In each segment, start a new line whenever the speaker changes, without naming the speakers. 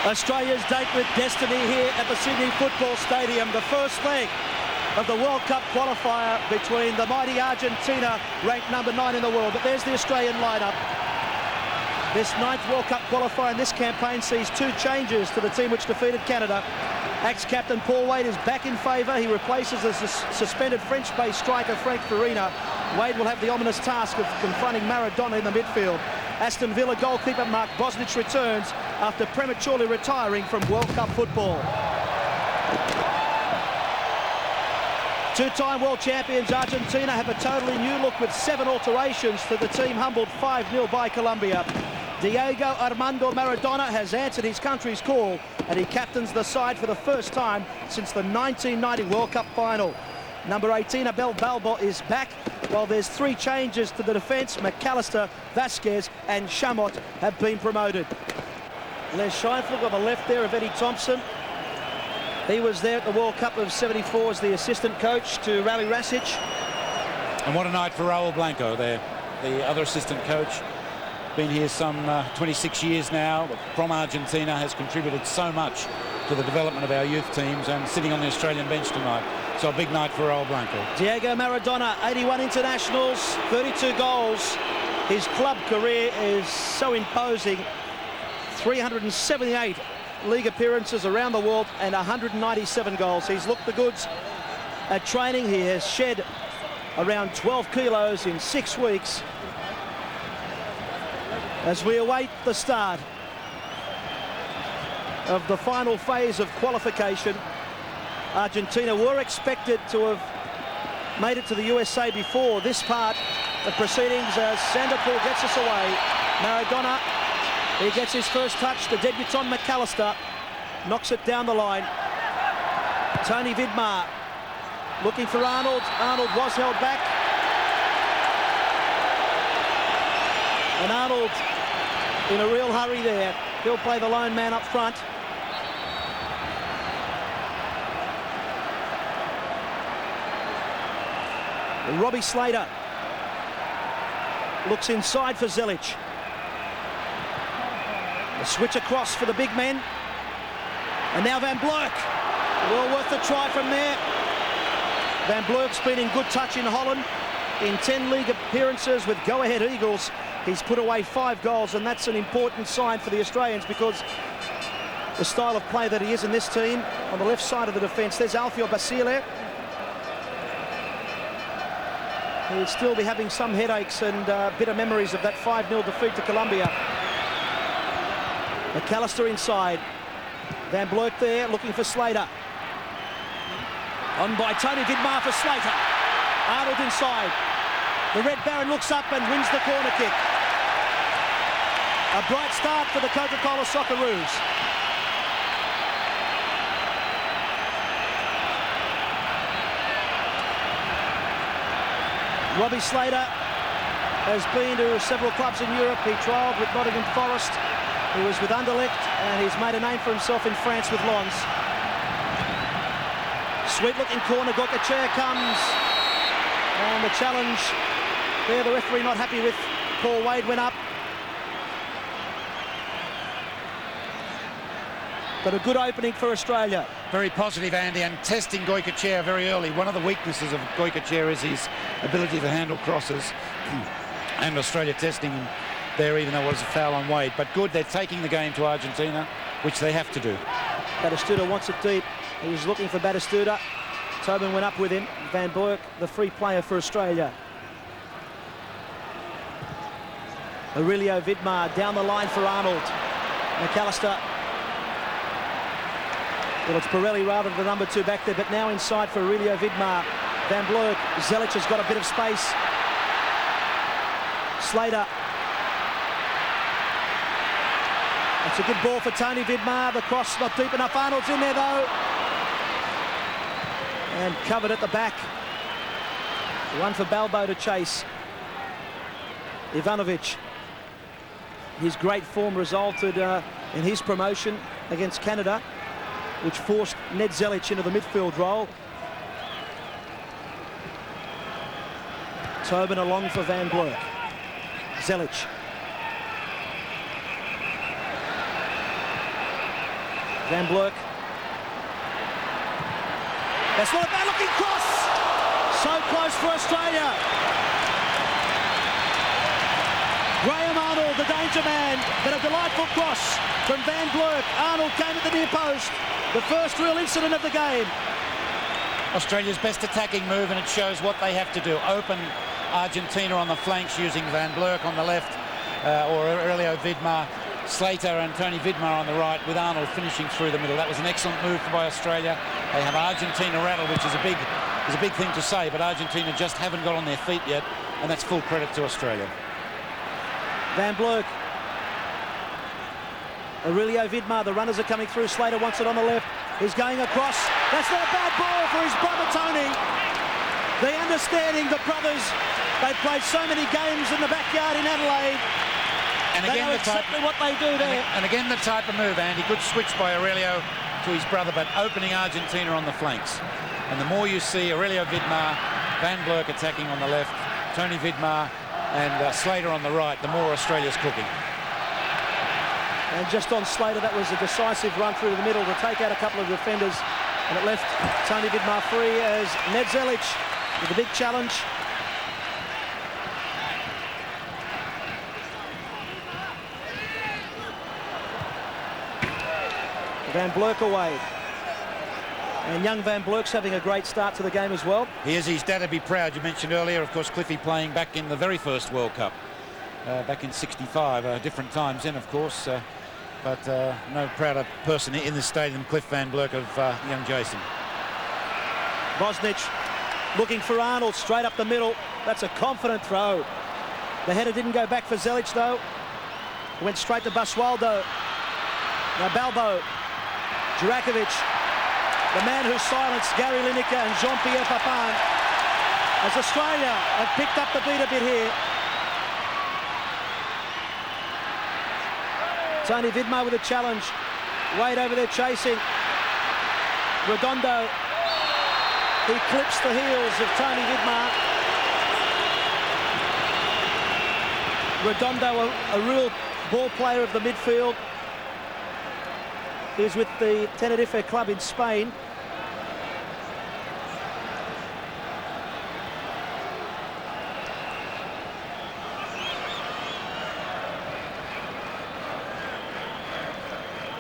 Australia's date with destiny here at the Sydney Football Stadium. The first leg of the World Cup qualifier between the mighty Argentina, ranked number 9 in the world. But there's the Australian lineup. This 9th World Cup qualifier in this campaign sees 2 changes to the team which defeated Canada. Ex-captain Paul Wade is back in favour. He replaces the suspended French-based striker Frank Farina. Wade will have the ominous task of confronting Maradona in the midfield. Aston Villa goalkeeper Mark Bosnich returns after prematurely retiring from World Cup football. 2-time world champions Argentina have a totally new look with 7 alterations to the team humbled 5-0 by Colombia. Diego Armando Maradona has answered his country's call, and he captains the side for the first time since the 1990 World Cup final. Number 18, Abel Balbo, is back, while there's 3 changes to the defence. McAllister, Vasquez and Chamot have been promoted. Les Scheinfeld on the left there of Eddie Thompson. He was there at the World Cup of '74 as the assistant coach to Rally Rasic.
And what a night for Raul Blanco there, the other assistant coach. Been here some 26 years now, from Argentina, has contributed so much to the development of our youth teams, and sitting on the Australian bench tonight. So a big night for Raul Blanco. Diego
Maradona, 81 internationals, 32 goals. His club career is so imposing. 378 league appearances around the world and 197 goals. He's looked the goods at training. He has shed around 12 kilos in 6 weeks. As we await the start of the final phase of qualification, Argentina were expected to have made it to the USA before this part of proceedings, as Sanderpool gets us away. Maradona, he gets his first touch. The debutant McAllister knocks it down the line. Tony Vidmar looking for Arnold. Arnold was held back. And Arnold in a real hurry there. He'll play the lone man up front. And Robbie Slater looks inside for Zelic. A switch across for the big men. And now Van Blurk. Well worth the try from there. Van Blurk's been in good touch in Holland. In 10 league appearances with go-ahead Eagles, he's put away 5 goals, and that's an important sign for the Australians, because the style of play that he is in this team. On the left side of the defence, there's Alfio Basile. He'll still be having some headaches and bitter memories of that 5-0 defeat to Colombia. McAllister inside. Van Blurk there looking for Slater. On by Tony Vidmar for Slater. Arnold inside. The Red Baron looks up and wins the corner kick. A bright start for the Coca-Cola Socceroos. Robbie Slater has been to several clubs in Europe. He trialled with Nottingham Forest. He was with Anderlecht, and he's made a name for himself in France with Lens. Sweet-looking corner. Goycochea comes. And the challenge there, the referee not happy with. Paul Wade went up. But a good opening for Australia.
Very positive, Andy, and testing Goycochea very early. One of the weaknesses of Goycochea is his ability to handle crosses. And Australia testing him there, even though it was a foul on Wade. But good, they're taking the game to Argentina, which they have to do.
Batistuta wants it deep. He was looking for Batistuta. Tobin went up with him. Van Blurk, the free player for Australia. Aurelio Vidmar down the line for Arnold. McAllister. Well, it's Pirelli rather than the number 2 back there, but now inside for Aurelio Vidmar. Van Blurk. Zelic has got a bit of space. Slater. It's a good ball for Tony Vidmar. The cross not deep enough. Arnold's in there though. And covered at the back. One for Balbo to chase. Ivanovic. His great form resulted in his promotion against Canada, which forced Ned Zelic into the midfield role. Tobin along for Van Blurk. Zelic. Van Blurk. That's not a bad looking cross. So close for Australia. Graham Arnold, the danger man, but a delightful cross from Van Blurk. Arnold came at the near post. The first real incident of the game.
Australia's best attacking move, and it shows what they have to do. Open Argentina on the flanks using Van Blurk on the left, or Aurelio Vidmar, Slater and Tony Vidmar on the right, with Arnold finishing through the middle. That was an excellent move by Australia. They have Argentina rattled, which is a big thing to say, but Argentina just haven't got on their feet yet, and that's full credit to Australia.
Van Blurk. Aurelio Vidmar, the runners are coming through. Slater wants it on the left. He's going across. That's not a bad ball for his brother Tony. The understanding, the brothers, they've played so many games in the backyard in Adelaide.
And
they
again,
know exactly what they do there.
And again, the type of move, Andy. Good switch by Aurelio to his brother, but opening Argentina on the flanks. And the more you see Aurelio Vidmar, Van Blurk attacking on the left, Tony Vidmar and Slater on the right, the more Australia's cooking.
And just on Slater, that was a decisive run through to the middle to take out a couple of defenders. And it left Tony Vidmar free as Ned Zelic with a big challenge. Van Blurk away. And young Van Blurk's having a great start to the game as well.
He is. His dad would be proud. You mentioned earlier, of course, Cliffy playing back in the very first World Cup. Back in '65, different times then, of course. But no prouder person in this stadium, Cliff Van Blurk, of young Jason.
Bosnich looking for Arnold, straight up the middle. That's a confident throw. The header didn't go back for Zelic, though. It went straight to Basualdo. Now Balbo. Jurakovic, the man who silenced Gary Lineker and Jean-Pierre Papin, as Australia have picked up the beat a bit here. Tony Vidmar with a challenge. Wade over there chasing. Redondo. He clips the heels of Tony Vidmar. Redondo, a real ball player of the midfield. He's with the Tenerife club in Spain.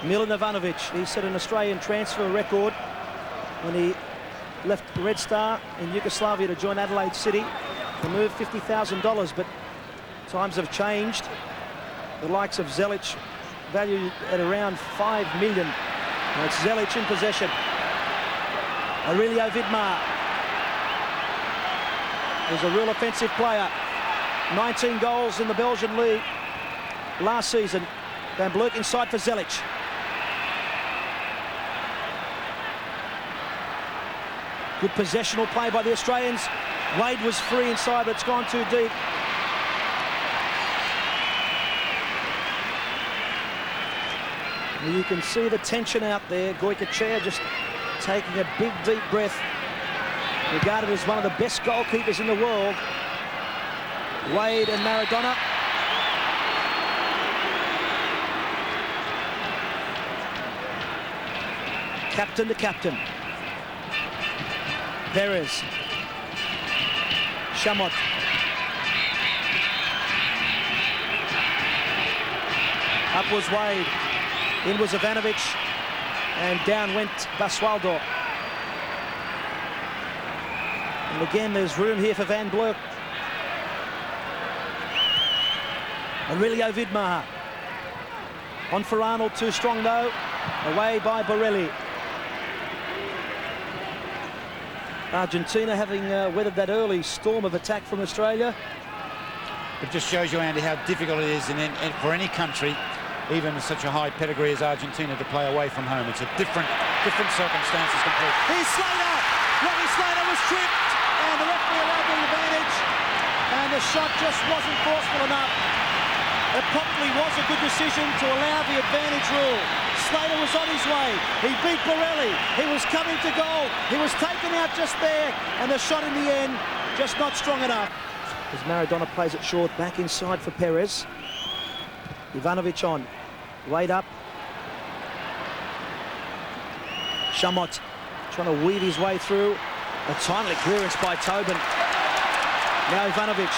Milan Ivanovic, he set an Australian transfer record when he left Red Star in Yugoslavia to join Adelaide City. He moved $50,000, but times have changed. The likes of Zelic, valued at around $5 million. Now it's Zelic in possession. Aurelio Vidmar is a real offensive player. 19 goals in the Belgian league last season. Van Blurk inside for Zelic. Good possessional play by the Australians. Wade was free inside, but it's gone too deep. You can see the tension out there. Goycochea just taking a big, deep breath. Regarded as one of the best goalkeepers in the world. Wade and Maradona. Captain to captain. Perez. Chamot. Up was Wade. In was Ivanovic, and down went Basualdo. And again, there's room here for Van Blurk. Aurelio Vidmar. On for Arnold, too strong though. Away by Borelli. Argentina having weathered that early storm of attack from Australia.
It just shows you, Andy, how difficult it is for any country, even such a high pedigree as Argentina, to play away from home. It's a different circumstances completely.
Here's Slater. Robbie Slater was tripped, and the referee allowed the advantage, and the shot just wasn't forceful enough. It probably was a good decision to allow the advantage rule. Slater was on his way. He beat Borelli. He was coming to goal. He was taken out just there, and the shot in the end just not strong enough. As Maradona plays it short, back inside for Perez. Ivanovic on. Wade up. Chamot trying to weave his way through. A timely clearance by Tobin. Now Ivanovic.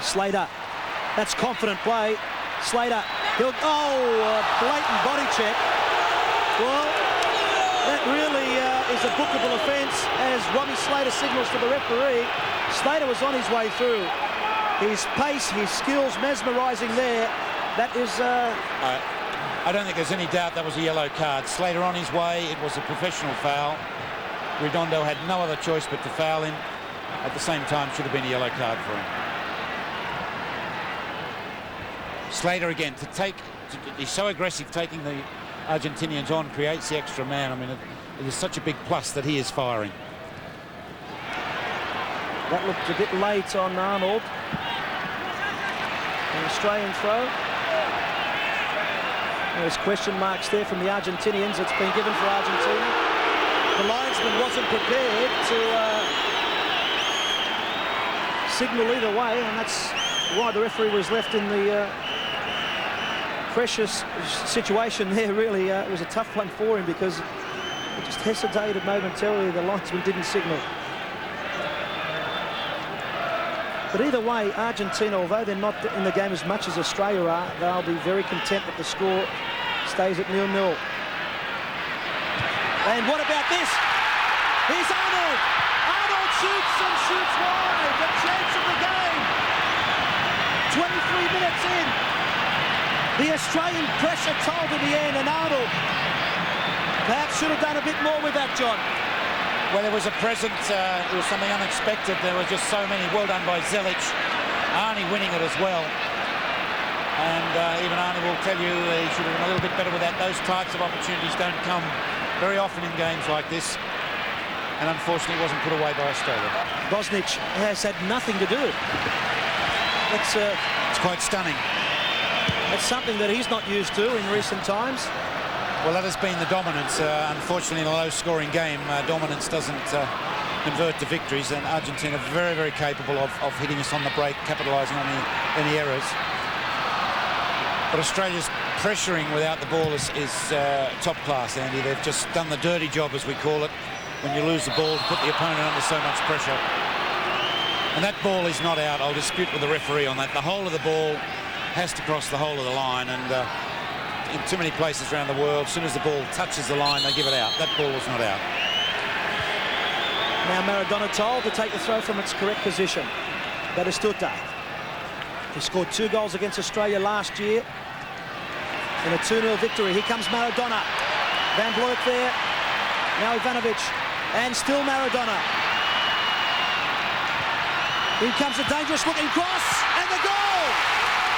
Slater. That's confident play. Slater. A blatant body check. Well, that really is a bookable offence as Robbie Slater signals to the referee. Slater was on his way through. His pace, his skills mesmerising there. That is...
I don't think there's any doubt that was a yellow card. Slater on his way. It was a professional foul. Redondo had no other choice but to foul him. At the same time, should have been a yellow card for him. Slater again he's so aggressive taking the Argentinians on, creates the extra man. I mean, it is such a big plus that he is firing.
That looked a bit late on Arnold. An Australian throw. There's question marks there from the Argentinians. It's been given for Argentina. The linesman wasn't prepared to signal either way, and that's why the referee was left in the precious situation there, really. It was a tough one for him because he just hesitated momentarily. The linesman didn't signal. But either way, Argentina, although they're not in the game as much as Australia are, they'll be very content that the score stays at 0-0. And what about this? Here's Arnold. Arnold shoots and shoots wide. The chance of the game. 23 minutes in. The Australian pressure told in the end, and Arnold perhaps should have done a bit more with that, John.
Well, there was a present, it was something unexpected. There were just so many. Well done by Zelic. Arnie winning it as well. And even Arnie will tell you he should have been a little bit better with that. Those types of opportunities don't come very often in games like this. And unfortunately, it wasn't put away by Australia.
Bosnich has had nothing to do.
It's quite stunning.
That's something that he's not used to in recent times.
Well, that has been the dominance. Unfortunately, in a low-scoring game, dominance doesn't convert to victories, and Argentina very, very capable of hitting us on the break, capitalising on any errors. But Australia's pressuring without the ball is top class, Andy. They've just done the dirty job, as we call it, when you lose the ball, to put the opponent under so much pressure. And that ball is not out. I'll dispute with the referee on that. The whole of the ball has to cross the whole of the line, and in too many places around the world, as soon as the ball touches the line, they give it out. That ball was not out.
Now Maradona told to take the throw from its correct position. Batistuta. He scored 2 goals against Australia last year in a 2-0 victory. Here comes Maradona. Van Bloek there. Now Ivanovic. And still Maradona. Here comes a dangerous looking cross. And the goal!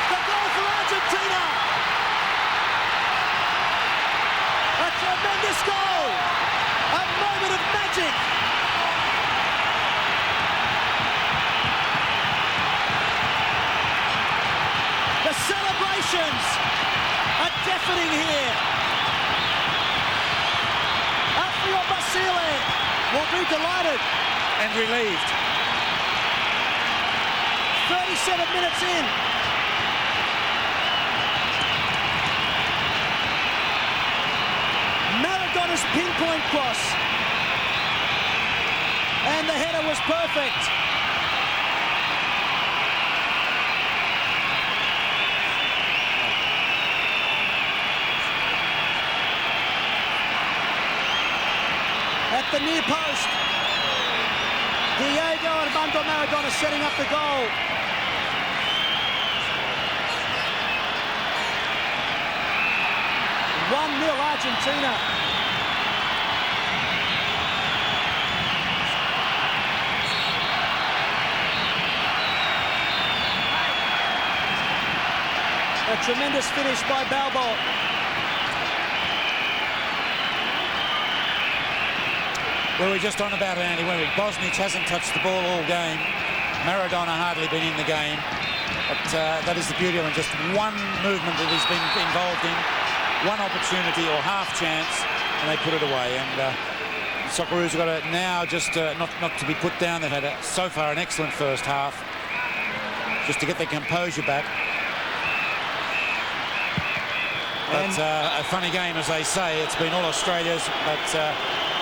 The goal for Argentina! A tremendous goal! A moment of magic! The celebrations are deafening here. Alfio Basile will be delighted.
And relieved.
37 minutes in. Maradona's pinpoint cross. And the header was perfect. At the near post. Diego Armando Maradona setting up the goal. Argentina. A tremendous finish by Balbo.
Well, we're just on about it, Andy. Bosnich hasn't touched the ball all game. Maradona hardly been in the game. But that is the beauty of it. Just one movement that he's been involved in, one opportunity or half chance, and they put it away. And Socceroos have got to now just not to be put down. They've had so far an excellent first half, just to get their composure back. But a funny game, as they say. It's been all Australia's, but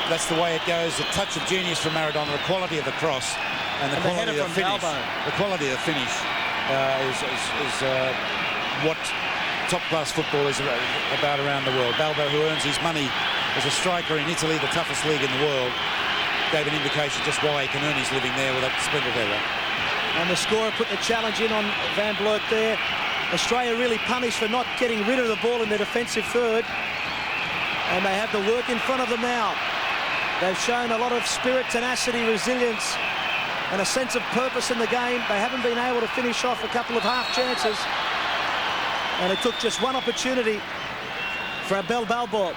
that's the way it goes. A touch of genius from Maradona, the quality of the cross, and the quality of the finish. The quality of the finish is what top-class football is about around the world. Balbo, who earns his money as a striker in Italy, the toughest league in the world, gave an indication just why he can earn his living there with that splendid error.
And the scorer put the challenge in on Van Blurk there. Australia really punished for not getting rid of the ball in their defensive third. And they have the work in front of them now. They've shown a lot of spirit, tenacity, resilience, and a sense of purpose in the game. They haven't been able to finish off a couple of half chances. And it took just one opportunity for Abel Balbo.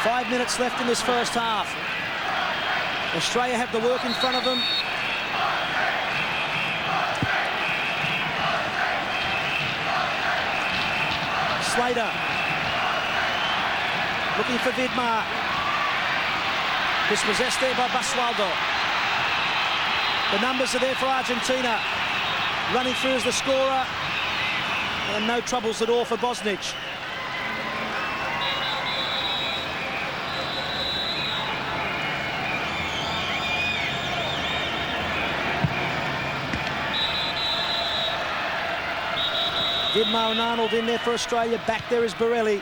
Five minutes left in this first half. Australia have the work in front of them. Slater looking for Vidmar. Dispossessed there by Basualdo. The numbers are there for Argentina. Running through as the scorer. And no troubles at all for Bosnic. Vidmar and Arnold in there for Australia. Back there is Borelli.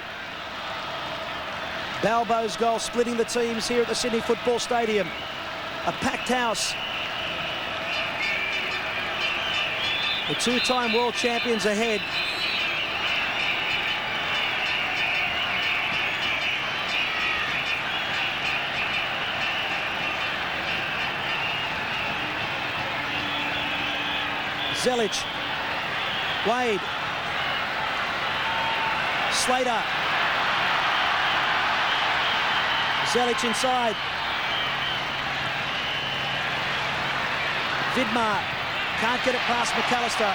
Balbo's goal splitting the teams here at the Sydney Football Stadium. A packed house. The two-time world champions ahead. Zelic. Wade. Slater. Zelic inside. Vidmar can't get it past McAllister.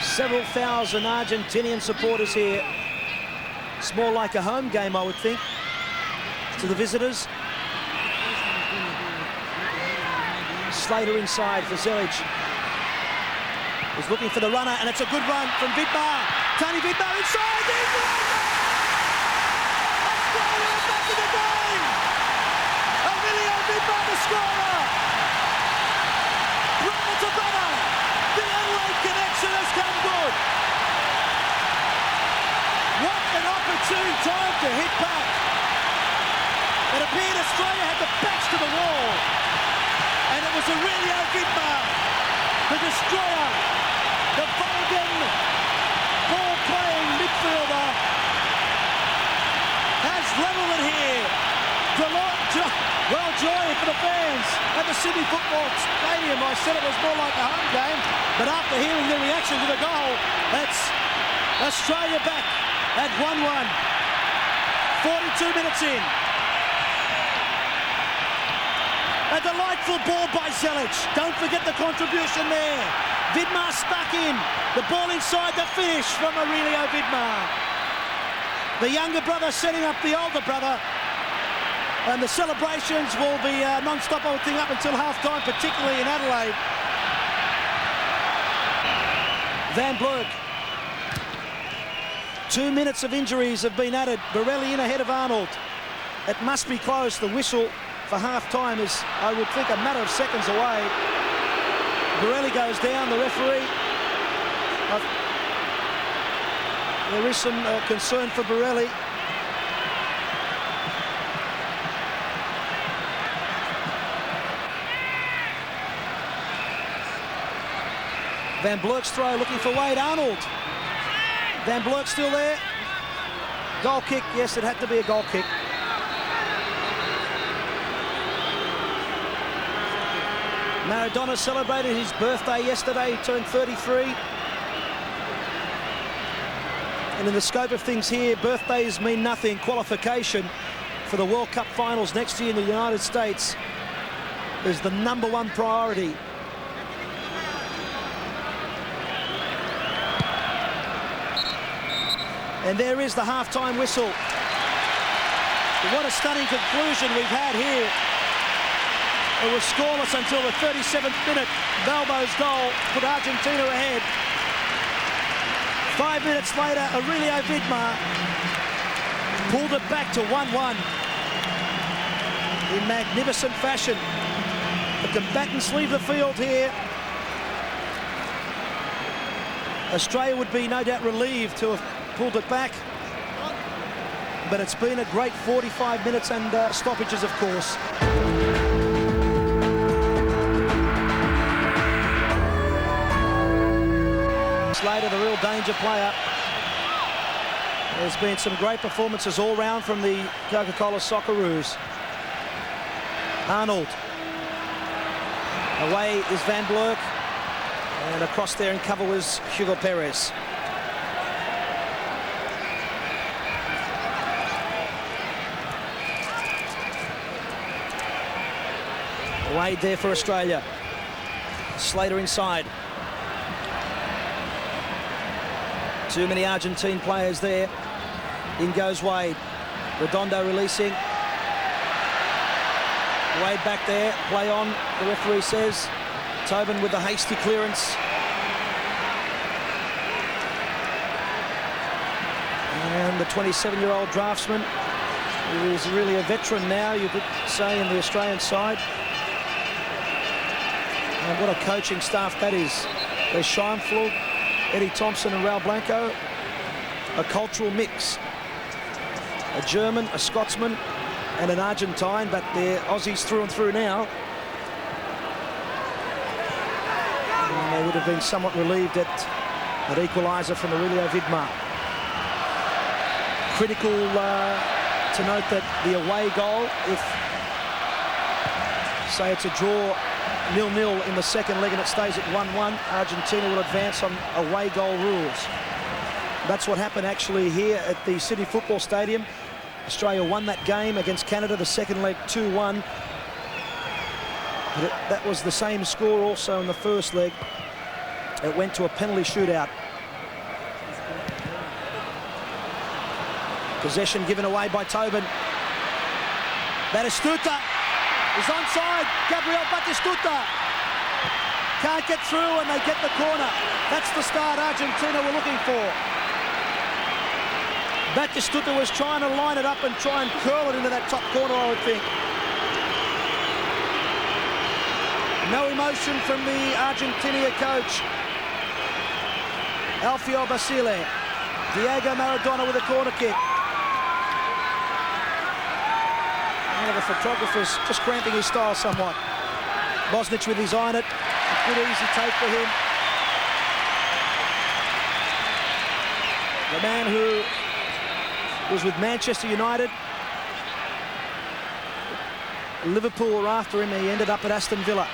Several thousand Argentinian supporters here. It's more like a home game, I would think, to the visitors. Slater inside for Zelic. He's looking for the runner, and it's a good run from Vidmar. Tony Vidmar inside. Australia back in the game. Emilio Vidmar, the scorer. Brother to brother. The Adelaide connection has come good. What an opportune time to hit back. It appeared Australia had the backs to the wall. And it was Aurelio Vidmar, the destroyer, the Vulcan ball-playing midfielder, has levelled it here. Well, joy for the fans at the Sydney Football Stadium. I said it was more like a home game, but after hearing the reaction to the goal, that's Australia back at 1-1. 42 minutes in. A delightful ball by Zelic. Don't forget the contribution there. Vidmar stuck in. The ball inside the finish from Aurelio Vidmar. The younger brother setting up the older brother. And the celebrations will be non-stop, I would think, up until half-time, particularly in Adelaide. Van Blurk. 2 minutes of injuries have been added. Borelli in ahead of Arnold. It must be close. The whistle for half-time is, I would think, a matter of seconds away. Borelli goes down, the referee. There is some concern for Borelli. Van Blurk's throw looking for Wade. Arnold. Van Blurk still there. Goal kick. Yes, it had to be a goal kick. Maradona celebrated his birthday yesterday. He turned 33. And in the scope of things here, birthdays mean nothing. Qualification for the World Cup finals next year in the United States is the #1 priority And there is the half-time whistle. What a stunning conclusion we've had here. It was scoreless until the 37th minute. Balbo's goal put Argentina ahead. 5 minutes later, Aurelio Vidmar pulled it back to 1-1 in magnificent fashion. The combatants leave the field here. Australia would be no doubt relieved to have pulled it back. But it's been a great 45 minutes and stoppages, of course. Slater, the real danger player. There's been some great performances all round from the Coca-Cola Socceroos. Arnold. Away is Van Blurk. And across there in cover was Hugo Perez. Wade there for Australia. Slater inside. Too many Argentine players there. In goes Wade. Redondo releasing. Wade back there. Play on, the referee says. Tobin with the hasty clearance. And the 27-year-old draftsman, who is really a veteran now, you could say, in the Australian side. And what a coaching staff that is. There's Scheinfeld, Eddie Thompson and Raul Blanco. A cultural mix. A German, a Scotsman and an Argentine, but they're Aussies through and through now. And they would have been somewhat relieved at that equaliser from Aurelio Vidmar. Critical to note that the away goal, if, say it's a draw 0-0 in the second leg and it stays at 1-1, Argentina will advance on away goal rules. That's what happened actually here at the Sydney Football Stadium. Australia won that game against Canada, the second leg 2-1. But that was the same score also in the first leg. It went to a penalty shootout. Possession given away by Tobin. Batistuta is onside. Gabriel Batistuta can't get through and they get the corner. That's the start Argentina were looking for. Batistuta was trying to line it up and try and curl it into that top corner, I would think. No emotion from the Argentina coach. Alfio Basile. Diego Maradona with a corner kick. One of the photographers just cramping his style somewhat. Bosnich with his iron it. A good easy take for him. The man who was with Manchester United. Liverpool were after him. He ended up at Aston Villa.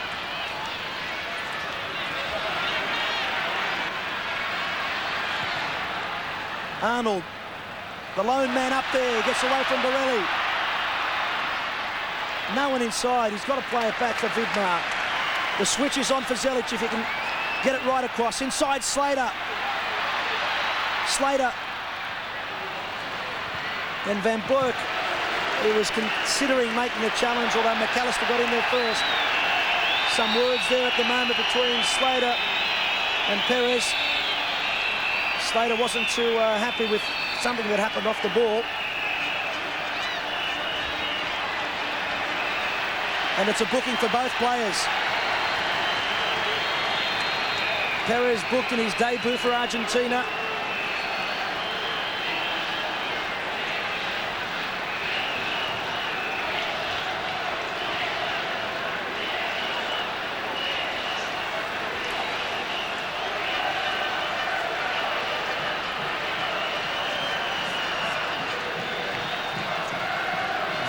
Arnold, the lone man up there, gets away from Borelli. No one inside. He's got to play it back for Vidmar. The switch is on for Zelic if he can get it right across. Inside Slater. Slater. Then Van Blurk, he was considering making a challenge, although McAllister got in there first. Some words there at the moment between Slater and Perez. Slater wasn't too happy with something that happened off the ball. And it's a booking for both players. Perez booked in his debut for Argentina.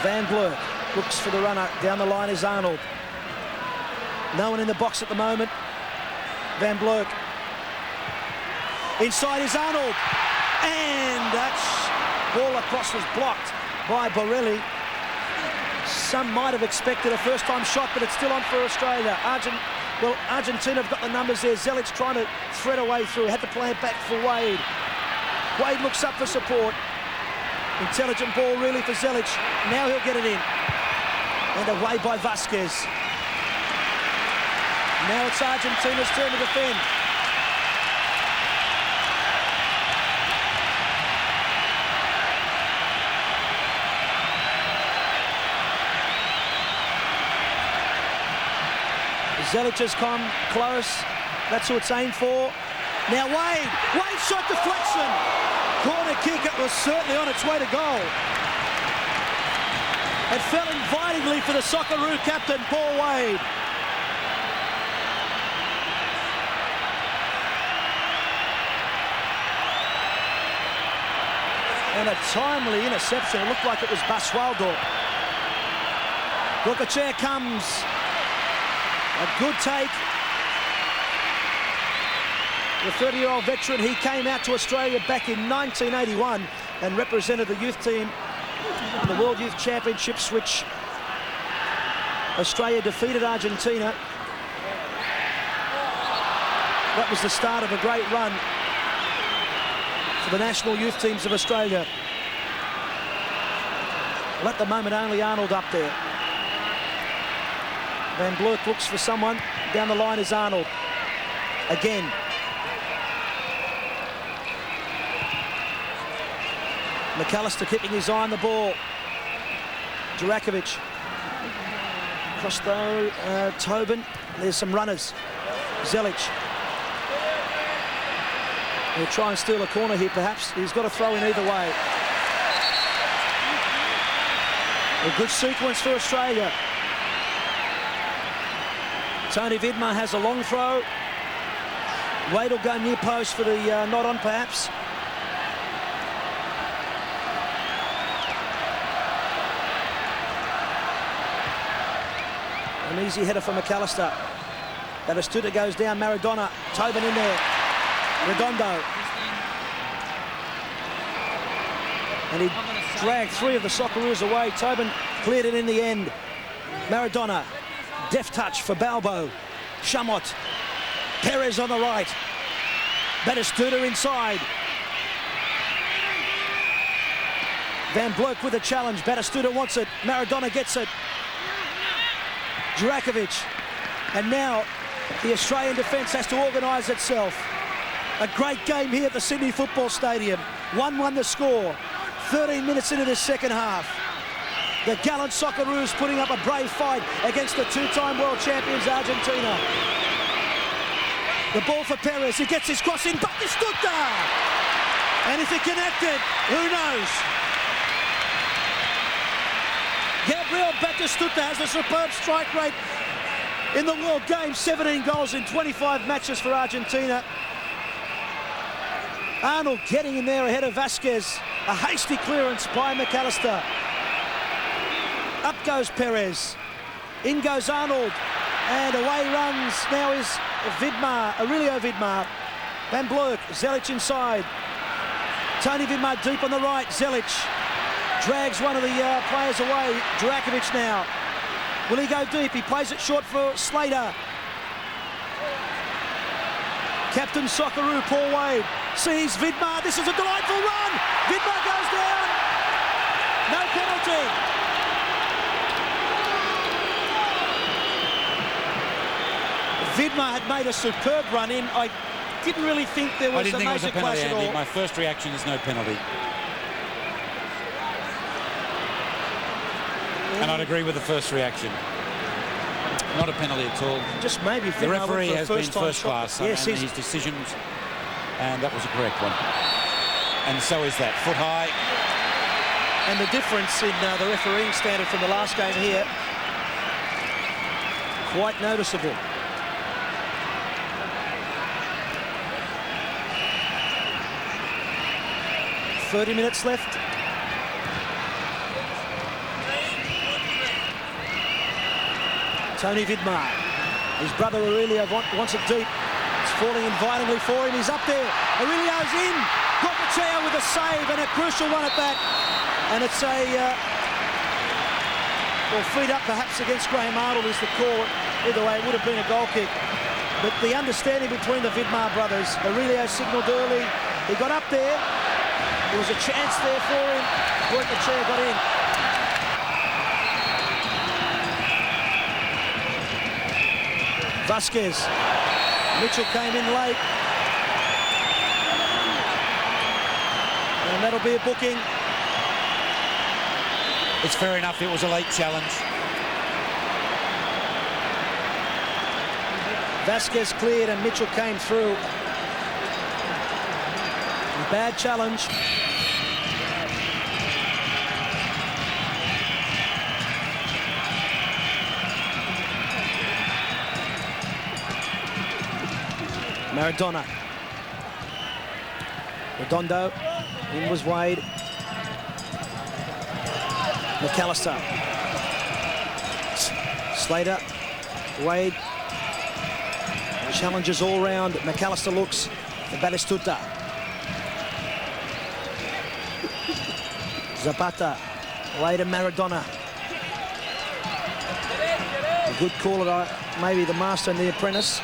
Van Blurk looks for the runner. Down the line is Arnold. No one in the box at the moment. Van Blurk. Inside is Arnold. And that ball across was blocked by Borelli. Some might have expected a first-time shot, but it's still on for Australia. Argentina have got the numbers there. Zelic trying to thread a way through. Had to play it back for Wade. Wade looks up for support. Intelligent ball really for Zelic. Now he'll get it in. And away by Vasquez. Now it's Argentina's turn to defend. Zelic has come close. That's who it's aimed for. Now Wade. Wade shot deflection. Corner kick. It was certainly on its way to goal. It fell invitingly for the Socceroo captain, Paul Wade. And a timely interception. It looked like it was Basualdo. Gokachair comes. A good take. The 30-year-old veteran, he came out to Australia back in 1981 and represented the youth team in the World Youth Championships, which Australia defeated Argentina. That was the start of a great run for the national youth teams of Australia. Well, at the moment, only Arnold up there. Van Blurk looks for someone. Down the line is Arnold. Again. McAllister keeping his eye on the ball. Jurakovic. Across though, Tobin. There's some runners. Zelic. He'll try and steal a corner here, perhaps. He's got to throw in either way. A good sequence for Australia. Tony Vidmar has a long throw. Wade will go near post for the not on, perhaps. An easy header for McAllister. Batistuta goes down, Maradona. Tobin in there. Redondo. And he dragged three of the Socceroos away. Tobin cleared it in the end. Maradona. Deft touch for Balbo. Chamot. Perez on the right. Batistuta inside. Van Blurk with a challenge. Batistuta wants it. Maradona gets it. Jurakovic. And now the Australian defence has to organise itself. A great game here at the Sydney Football Stadium. 1-1 the score. 13 minutes into this second half. The gallant Socceroos putting up a brave fight against the two-time world champions Argentina. The ball for Perez. He gets his cross in. Batistuta! And if he connected, who knows? Gabriel Batistuta has a superb strike rate in the world game. 17 goals in 25 matches for Argentina. Arnold getting in there ahead of Vasquez. A hasty clearance by McAllister. Up goes Perez. In goes Arnold. And away runs now is Vidmar, Aurelio Vidmar. Van Blurk, Zelic inside. Tony Vidmar deep on the right. Zelic drags one of the players away. Jurakovic now. Will he go deep? He plays it short for Slater. Captain Socceroo, Paul Wade, sees Vidmar. This is a delightful run. Vidmar goes down. No penalty. Vidmar had made a superb run in. I didn't really think there was a major clash at all.
My first reaction is no penalty. And I'd agree with the first reaction. Not a penalty at all.
Just maybe
the referee has been first class
yes,
in his decisions, and that was a correct one. And so is that. Foot high.
And the difference in the refereeing standard from the last game here, quite noticeable. 30 minutes left. Tony Vidmar. His brother Aurelio wants it deep. It's falling invitingly for him. He's up there. Aurelio's in. Gokachair with a save and a crucial one at that. And it's a... well, feet up perhaps against Graham Arnold is the call. Either way, it would have been a goal kick. But the understanding between the Vidmar brothers, Aurelio signalled early. He got up there. There was a chance there for him. Worked the chair, got in. Vasquez. Mitchell came in late. And that'll be a booking.
It's fair enough, it was a late challenge.
Vasquez cleared and Mitchell came through. Bad challenge. Maradona. Redondo. In was Wade. McAllister. Slater. Wade. Challenges all round. McAllister looks for Batistuta. Zapata. Wade and Maradona. A good call at maybe the master and the apprentice.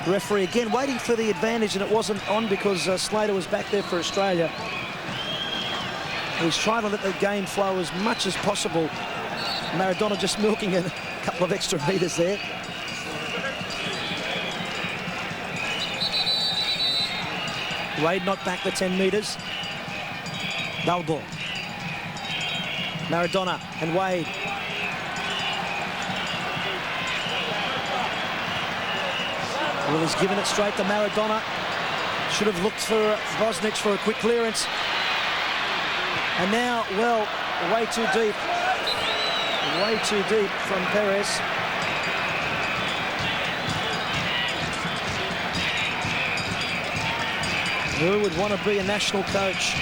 The referee again waiting for the advantage, and it wasn't on because Slater was back there for Australia. He's trying to let the game flow as much as possible. Maradona just milking a couple of extra metres there. Wade not back the 10 metres. Balbo. Maradona and Wade. Well, he's given it straight to Maradona. Should have looked for Bosnich for a quick clearance. And now, well, way too deep. Way too deep from Perez. Who would want to be a national coach?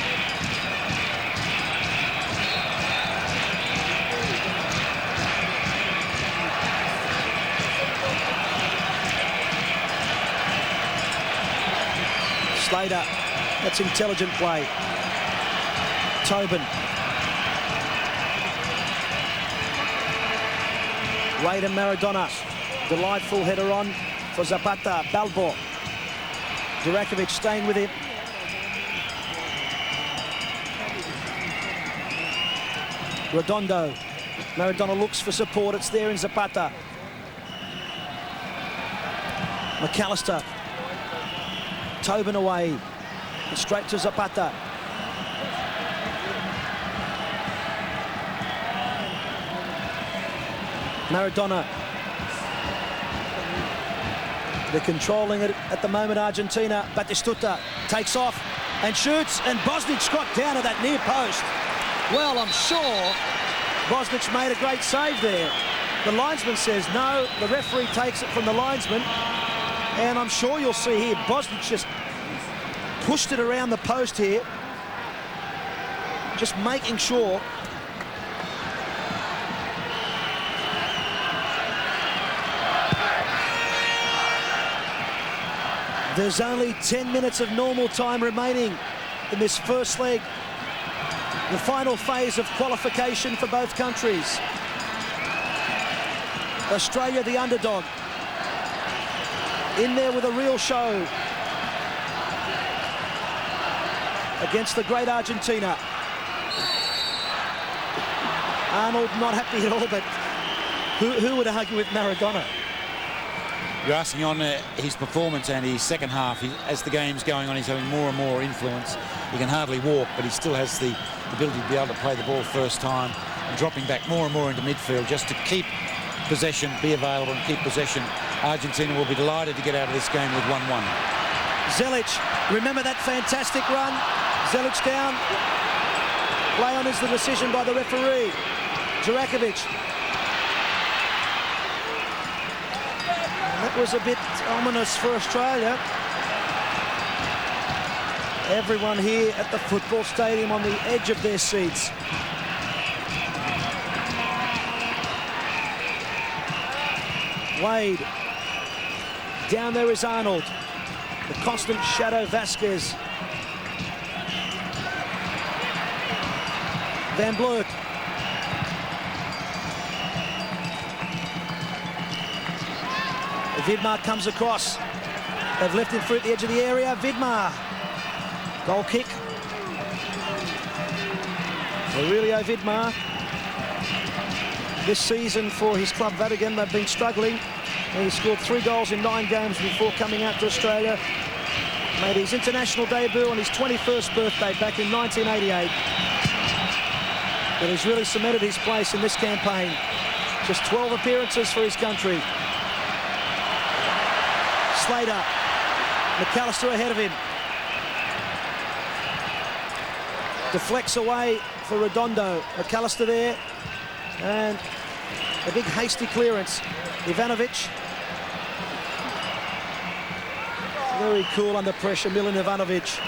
Slater, that's intelligent play. Tobin. Wade and Maradona. Delightful header on for Zapata. Balbo. Durakovic staying with him. Redondo. Maradona looks for support. It's there in Zapata. McAllister. Tobin away. Straight to Zapata. Maradona. They're controlling it at the moment, Argentina. Batistuta takes off and shoots, and Bosnich got down to that near post. Well, I'm sure Bosnich made a great save there. The linesman says no. The referee takes it from the linesman. And I'm sure you'll see here, Bosnich just pushed it around the post here. Just making sure. There's only 10 minutes of normal time remaining in this first leg. The final phase of qualification for both countries. Australia, the underdog. In there with a real show against the great Argentina. Arnold not happy at all, but who would argue with Maradona?
You're asking on his performance and his second half. As the game's going on, he's having more and more influence. He can hardly walk, but he still has the ability to be able to play the ball first time and dropping back more and more into midfield just to keep possession, be available and keep possession. Argentina will be delighted to get out of this game with 1-1.
Zelic, remember that fantastic run? Zelic down. Play on is the decision by the referee. Durakovic. That was a bit ominous for Australia. Everyone here at the football stadium on the edge of their seats. Wade. Down there is Arnold. The constant shadow Vasquez. Van Blurk. Vidmar comes across. They've left him through at the edge of the area. Vidmar. Goal kick. Aurelio Vidmar. This season for his club Vatican, they've been struggling. He scored 3 goals in 9 games before coming out to Australia. Made his international debut on his 21st birthday back in 1988. But he's really cemented his place in this campaign. Just 12 appearances for his country. Slater, McAllister ahead of him. Deflects away for Redondo. McAllister there. And a big hasty clearance. Ivanovic. Very cool under pressure, Milan Ivanovic.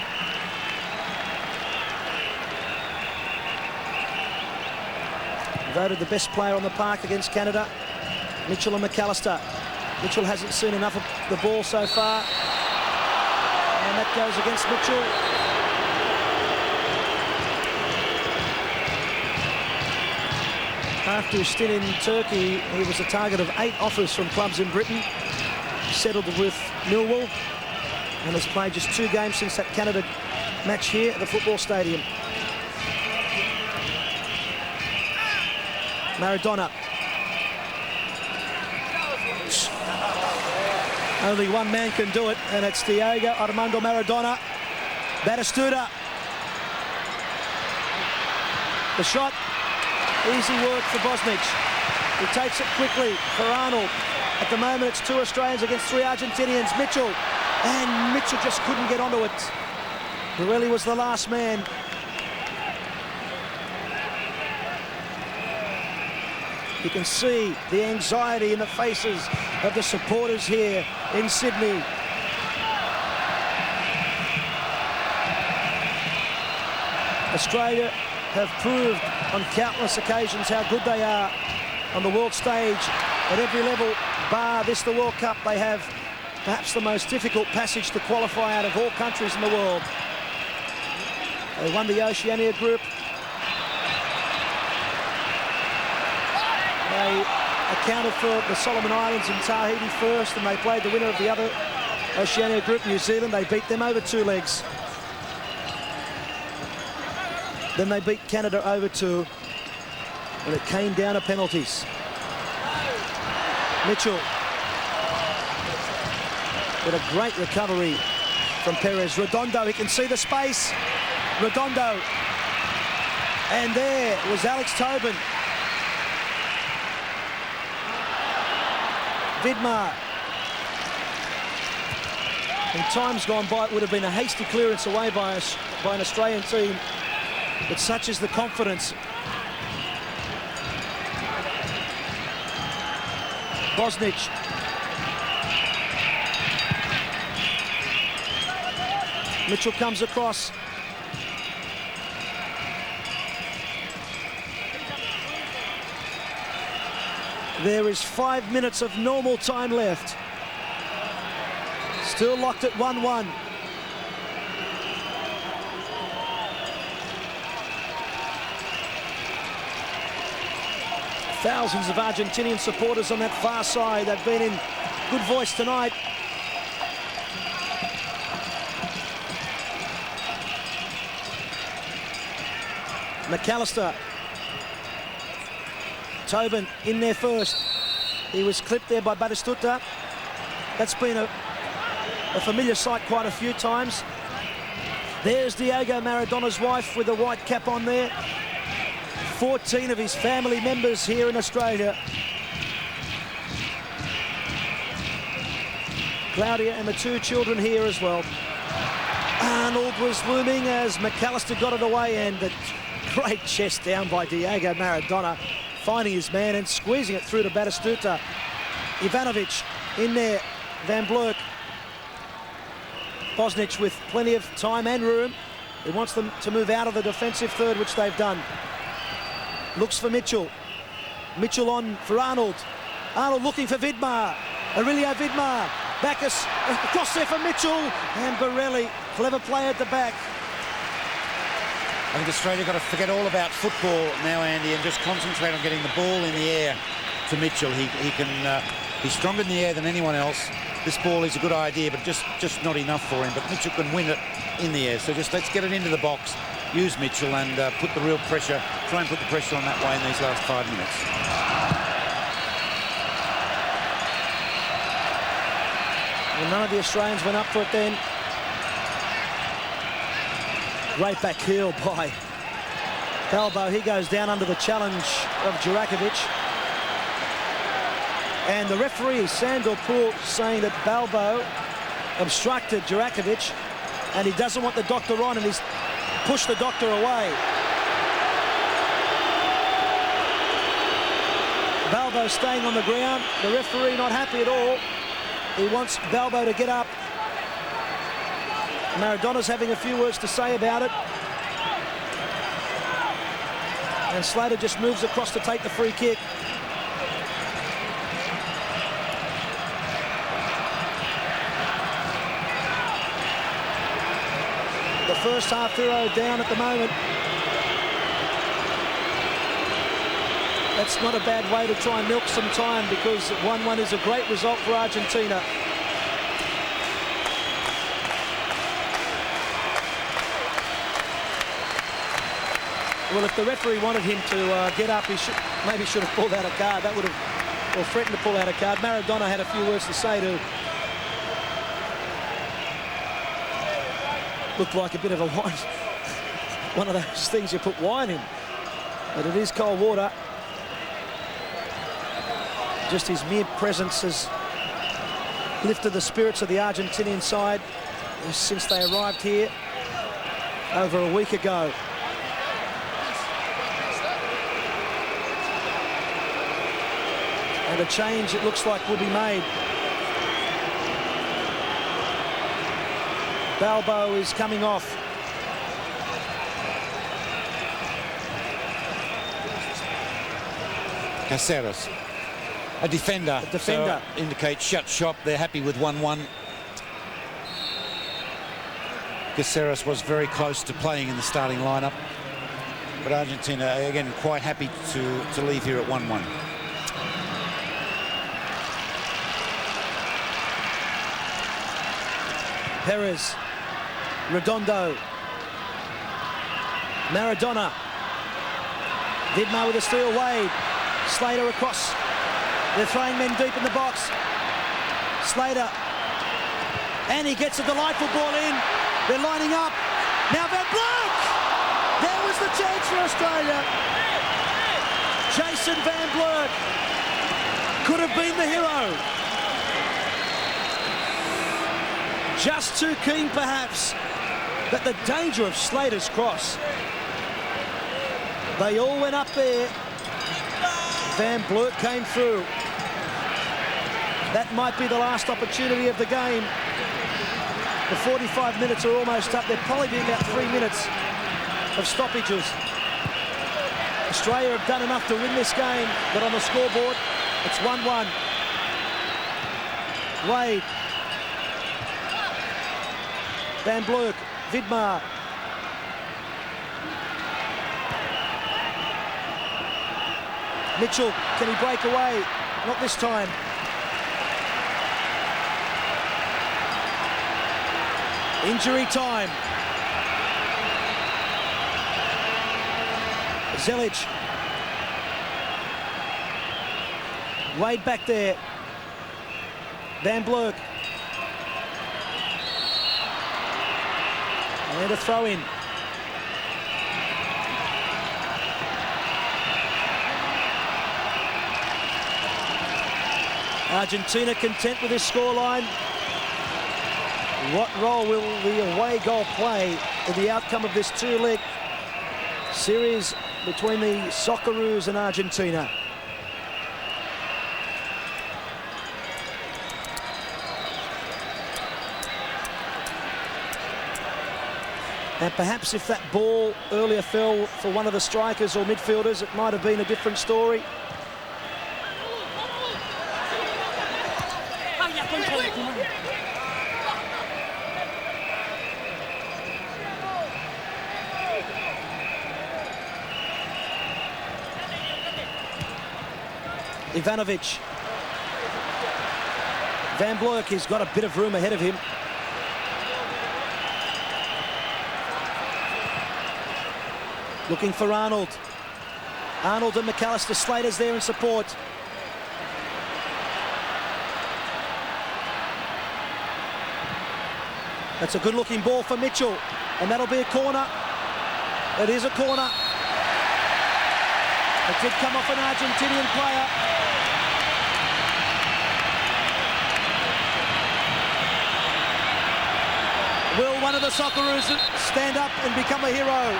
Voted the best player on the park against Canada. Mitchell and McAllister. Mitchell hasn't seen enough of the ball so far. And that goes against Mitchell. After his stint in Turkey, he was a target of 8 offers from clubs in Britain. Settled with Millwall and has played just 2 games since that Canada match here at the football stadium. Maradona. Only one man can do it, and it's Diego Armando Maradona. Batistuta. The shot. Easy work for Bosnich. He takes it quickly for Arnold. At the moment, it's 2 Australians against 3 Argentinians. Mitchell. And Mitchell just couldn't get onto it. Borelli was the last man. You can see the anxiety in the faces of the supporters here in Sydney. Australia have proved on countless occasions how good they are on the world stage at every level, bar this, the World Cup. They have perhaps the most difficult passage to qualify out of all countries in the world. They won the Oceania group. They accounted for the Solomon Islands and Tahiti first, and they played the winner of the other Oceania group, New Zealand. They beat them over 2 legs. Then they beat Canada over 2, and it came down to penalties. Mitchell. With a great recovery from Perez. Redondo, he can see the space. Redondo. And there was Alex Tobin. Vidmar. In times gone by, it would have been a hasty clearance away by an Australian team. But such is the confidence. Bosnich. Mitchell comes across. There is 5 minutes of normal time left. Still locked at 1-1. Thousands of Argentinian supporters on that far side. They've been in good voice tonight. McAllister. Tobin in there first. He was clipped there by Batistuta. That's been a familiar sight quite a few times. There's Diego Maradona's wife with the white cap on there. 14 of his family members here in Australia. Claudia and the 2 children here as well. Arnold was looming as McAllister got it away, and a great chest down by Diego Maradona, finding his man and squeezing it through to Batistuta. Ivanovic in there, Van Blurk. Bosnich with plenty of time and room. He wants them to move out of the defensive third, which they've done. Looks for Mitchell. Mitchell on for Arnold. Arnold looking for Vidmar. Aurelio Vidmar. Backus across there for Mitchell. And Borelli, clever play at the back.
I think Australia got to forget all about football now, Andy, and just concentrate on getting the ball in the air to Mitchell. He's stronger in the air than anyone else. This ball is a good idea, but just not enough for him. But Mitchell can win it in the air. So just let's get it into the box use Mitchell and put the real pressure, try and put the pressure on that way in these last 5 minutes.
Well, none of the Australians went up for it then. Great back heel by Balbo. He goes down under the challenge of Jurakovic. And the referee, Sandor Poole, saying that Balbo obstructed Jurakovic and he doesn't want the doctor on, and he's pushed the doctor away. Balbo staying on the ground. The referee not happy at all. He wants Balbo to get up. Maradona's having a few words to say about it. And Slater just moves across to take the free kick. The first half hero down at the moment. That's not a bad way to try and milk some time, because 1-1 is a great result for Argentina. Well, if the referee wanted him to get up, he maybe should have pulled out a card. That would have, or threatened to pull out a card. Maradona had a few words to say to. Looked like a bit of a wine. One of those things you put wine in. But it is cold water. Just his mere presence has lifted the spirits of the Argentinian side since they arrived here over a week ago. And a change, it looks like, will be made. Balbo is coming off.
Caceres, a defender.
A defender.
So indicates shut shop. They're happy with 1-1. Caceres was very close to playing in the starting lineup, but Argentina, again, quite happy to leave here at 1-1.
Perez, Redondo, Maradona, Vidmar with a steal, Wade, Slater across. They're throwing men deep in the box. Slater, and he gets a delightful ball in. They're lining up. Now Van Blok! There was the chance for Australia. Jason Van Blok could have been the hero. Just too keen, perhaps, but the danger of Slater's cross. They all went up there. Van Blok came through. That might be the last opportunity of the game. The 45 minutes are almost up. There'll probably be about 3 minutes of stoppages. Australia have done enough to win this game, but on the scoreboard, it's 1-1. Wade. Van Blok, Vidmar. Mitchell, can he break away? Not this time. Injury time. Zelic. Wade back there. Van Blok. And a throw in. Argentina content with this scoreline. What role will the away goal play in the outcome of this two-leg series between the Socceroos and Argentina? And perhaps if that ball earlier fell for one of the strikers or midfielders, it might have been a different story. Ivanovic. Van Blok has got a bit of room ahead of him. Looking for Arnold. Arnold and McAllister. Slater's there in support. That's a good-looking ball for Mitchell, and that'll be a corner. It is a corner. It did come off an Argentinian player. Will one of the Socceroos stand up and become a hero?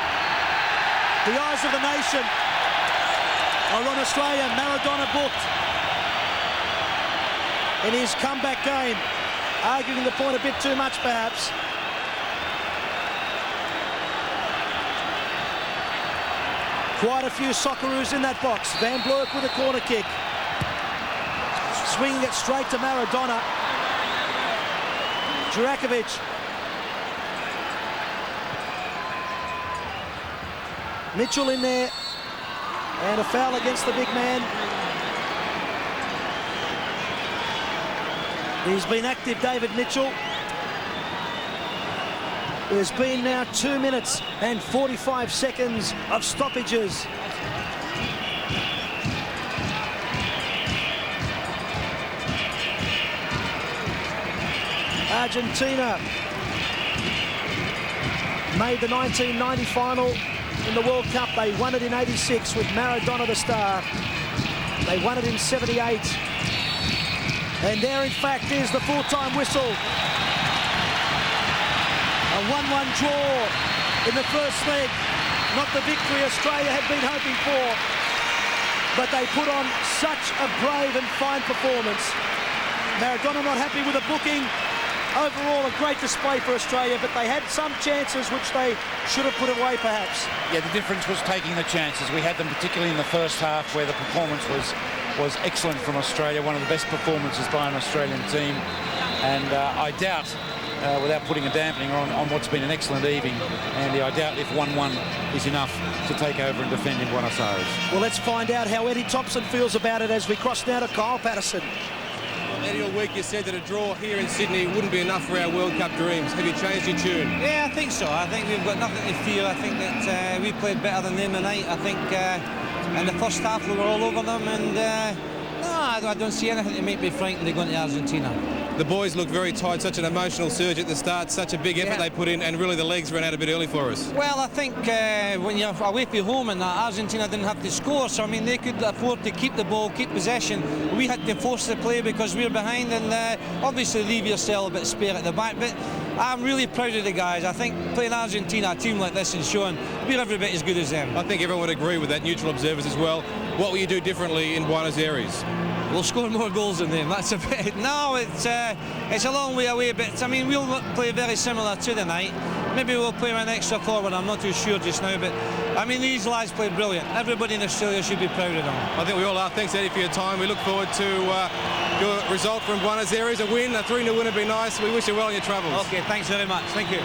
The eyes of the nation are on Australia. Maradona booked in his comeback game, arguing the point a bit too much perhaps. Quite a few Socceroos in that box. Van Blurk with a corner kick. Swinging it straight to Maradona. Jurakovic. Mitchell in there. And a foul against the big man. He's been active, David Mitchell. There's been now 2 minutes and 45 seconds of stoppages. Argentina made the 1990 final in the World Cup. They won it in '86 with Maradona the star. They won it in '78. And there, in fact, is the full-time whistle. A 1-1 draw in the first leg. Not the victory Australia had been hoping for. But they put on such a brave and fine performance. Maradona not happy with the booking. Overall, a great display for Australia, but they had some chances which they should have put away, perhaps.
Yeah, the difference was taking the chances. We had them particularly in the first half, where the performance was excellent from Australia, one of the best performances by an Australian team. And I doubt, without putting a dampening on what's been an excellent evening, Andy, I doubt if 1-1 is enough to take over and defend in Buenos Aires.
Well, let's find out how Eddie Thompson feels about it as we cross now to Kyle Patterson.
Eddie, all week you said that a draw here in Sydney wouldn't be enough for our World Cup dreams. Have you changed your tune?
Yeah, I think so. I think we've got nothing to fear. I think that we played better than them tonight. I think in the first half we were all over them, and no, I don't see anything to make me frightened of going to Argentina.
The boys look very tight, such an emotional surge at the start, such a big effort they put in, and really the legs ran out a bit early for us.
Well, I think when you're away from home and Argentina didn't have to score, so I mean they could afford to keep the ball, keep possession. We had to force the play because we were behind, and obviously leave yourself a bit spare at the back. But I'm really proud of the guys. I think playing Argentina, a team like this, and showing we're every bit as good as them.
I think everyone would agree with that, neutral observers as well. What will you do differently in Buenos Aires?
We'll score more goals than them. That's a bit. No, it's a long way away, but I mean we'll play very similar to tonight. Maybe we'll play an extra forward. I'm not too sure just now, but I mean these lads played brilliant. Everybody in Australia should be proud of them.
I think we all are. Thanks, Eddie, for your time. We look forward to your result from Buenos Aires. A win, a 3-0 win would be nice. We wish you well in your travels.
Okay, thanks very much. Thank you.